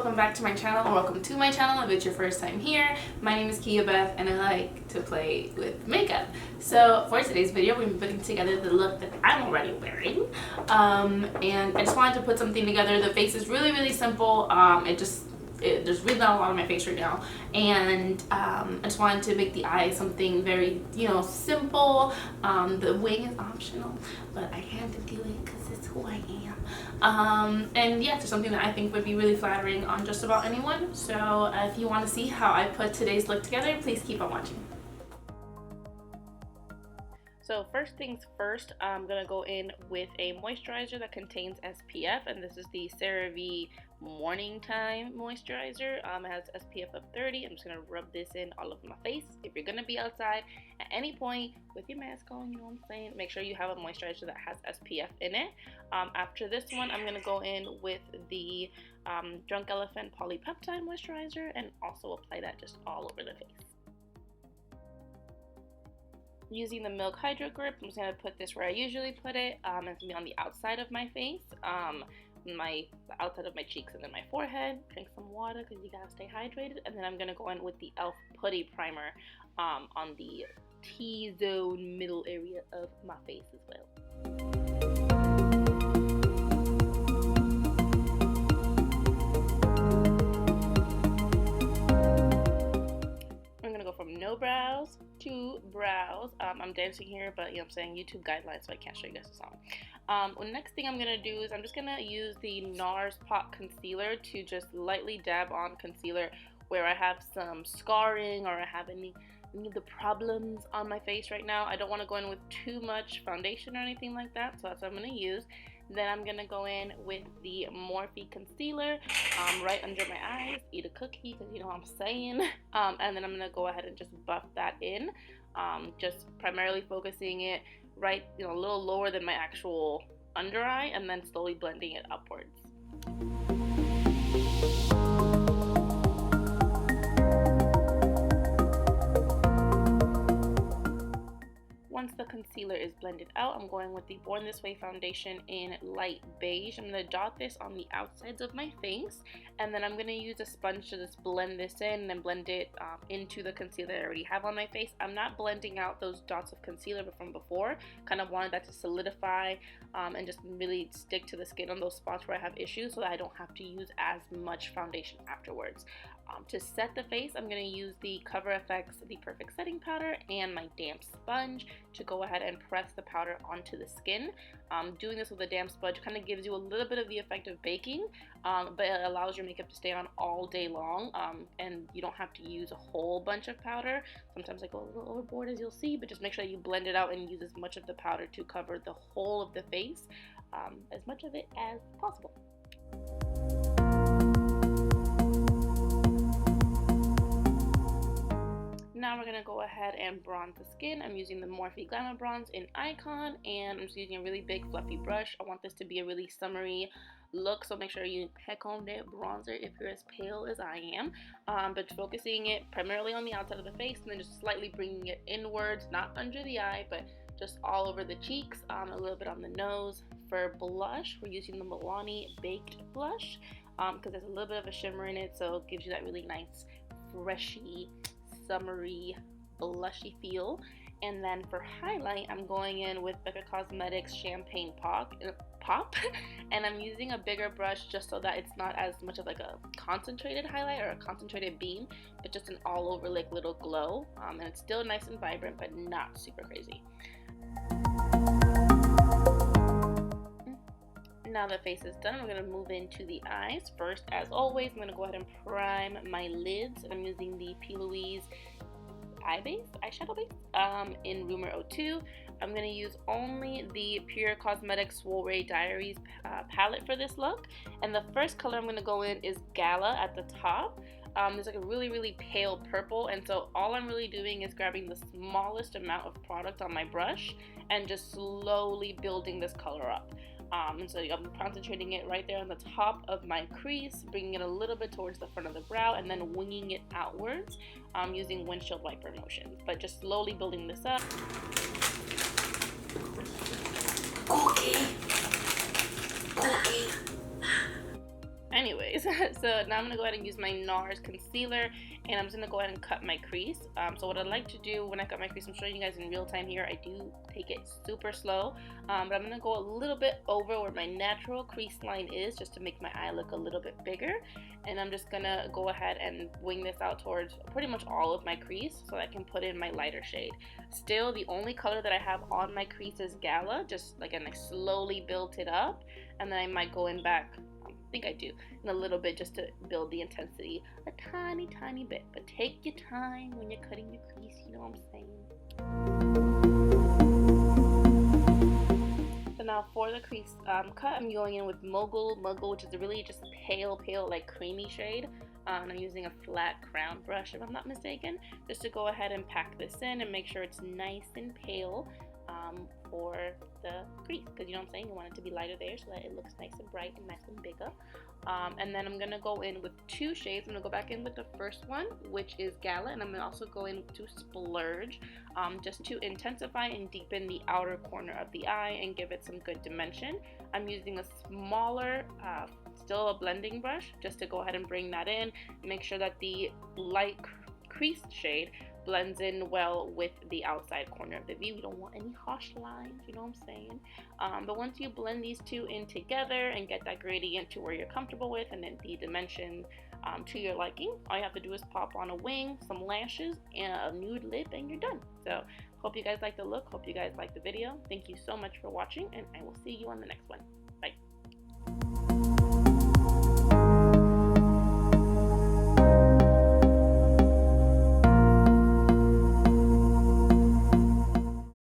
welcome back to my channel, or welcome to my channel if it's your first time here. My name is Kiabeth and I like to play with makeup. So for today's video, we're putting together the look that I'm already wearing. And I just wanted to put something together. The face is really simple. There's really not a lot on my face right now, and I just wanted to make the eye something very, simple. The wing is optional, but I had to do it because it's who I am. And yeah, it's something that I think would be really flattering on just about anyone. So if you want to see how I put today's look together, please keep on watching. So first things first, I'm going to go in with a moisturizer that contains SPF, and this is the CeraVe Morning Time Moisturizer. It has SPF of 30. I'm just going to rub this in all over my face. If you're going to be outside at any point with your mask on, you know what I'm saying, make sure you have a moisturizer that has SPF in it. After this one, I'm going to go in with the Drunk Elephant Polypeptide Moisturizer and also apply that just all over the face. Using the Milk Hydro Grip, I'm just going to put this where I usually put it. It's going to be on the outside of my face, the outside of my cheeks, and then my forehead. Drink some water because you gotta stay hydrated. And then I'm going to go in with the E.L.F. Putty Primer on the T-zone middle area of my face as well. From no brows to brows. I'm dancing here, but you know what I'm saying, YouTube guidelines, so I can't show you guys the song. The next thing I'm gonna do is I'm just gonna use the NARS Pot Concealer to just lightly dab on concealer where I have some scarring or I have any of the problems on my face right now. I don't want to go in with too much foundation or anything like that, so that's what I'm gonna use. Then I'm gonna go in with the Morphe concealer right under my eyes. Eat a cookie, because you know what I'm saying. And then I'm gonna go ahead and just buff that in, just primarily focusing it right, a little lower than my actual under eye, and then slowly blending it upwards. Once the concealer is blended out, I'm going with the Born This Way foundation in light beige. I'm going to dot this on the outsides of my face, and then I'm going to use a sponge to just blend this in and blend it into the concealer I already have on my face. I'm not blending out those dots of concealer from before. Kind of wanted that to solidify and just really stick to the skin on those spots where I have issues, so that I don't have to use as much foundation afterwards. To set the face, I'm going to use the Cover FX The Perfect Setting Powder and my damp sponge to go ahead and press the powder onto the skin. Doing this with a damp sponge kind of gives you a little bit of the effect of baking, but it allows your makeup to stay on all day long, and you don't have to use a whole bunch of powder. Sometimes I go a little overboard, as you'll see, but just make sure you blend it out and use as much of the powder to cover the whole of the face, as much of it as possible. Now we're going to go ahead and bronze the skin. I'm using the Morphe Glamabronze in Icon, and I'm just using a really big fluffy brush. I want this to be a really summery look, so make sure you heck on that bronzer if you're as pale as I am. But focusing it primarily on the outside of the face, and then just slightly bringing it inwards, not under the eye, but just all over the cheeks, a little bit on the nose. For blush, we're using the MILANI Baked Blush because there's a little bit of a shimmer in it, so it gives you that really nice, freshy, summery, blushy feel. And then for highlight, I'm going in with BECCA Cosmetics Champagne Pop, and I'm using a bigger brush just so that it's not as much of like a concentrated highlight or a concentrated beam, but just an all over like little glow, and it's still nice and vibrant, but not super crazy. Now the face is done, we're going to move into the eyes. First, as always, I'm going to go ahead and prime my lids, and I'm using the P. Louise eyeshadow base in Rumor 02. I'm going to use only the Pure Cosmetics Soiree Diaries palette for this look, and the first color I'm going to go in is Gala at the top. There's like a really pale purple, and so all I'm really doing is grabbing the smallest amount of product on my brush and just slowly building this color up. And so I'm concentrating it right there on the top of my crease, bringing it a little bit towards the front of the brow, and then winging it outwards using windshield wiper motions, but just slowly building this up. Anyways, so now I'm going to go ahead and use my NARS concealer, and I'm just going to go ahead and cut my crease. So what I like to do when I cut my crease, I'm showing you guys in real time here, I do take it super slow, but I'm going to go a little bit over where my natural crease line is, just to make my eye look a little bit bigger. And I'm just going to go ahead and wing this out towards pretty much all of my crease so I can put in my lighter shade. Still, the only color that I have on my crease is Gala, just like, and I slowly built it up, and then I might go in back, I think I do, in a little bit, just to build the intensity a tiny bit. But take your time when you're cutting your crease, you know what I'm saying? So now for the crease cut, I'm going in with Mogul, which is really just a pale like creamy shade. And I'm using a flat crown brush, if I'm not mistaken, just to go ahead and pack this in and make sure it's nice and pale for the crease, because you know what I'm saying, you want it to be lighter there so that it looks nice and bright and nice and bigger. And then I'm gonna go in with two shades. I'm gonna go back in with the first one, which is Gala, and I'm gonna also go in to Splurge, just to intensify and deepen the outer corner of the eye and give it some good dimension. I'm using a smaller, still a blending brush, just to go ahead and bring that in, make sure that the light creased shade blends in well with the outside corner of the V. We don't want any harsh lines, you know what I'm saying? But once you blend these two in together and get that gradient to where you're comfortable with, and then the dimension to your liking, all you have to do is pop on a wing, some lashes, and a nude lip, and you're done. So hope you guys like the look, hope you guys like the video. Thank you so much for watching, and I will see you on the next one.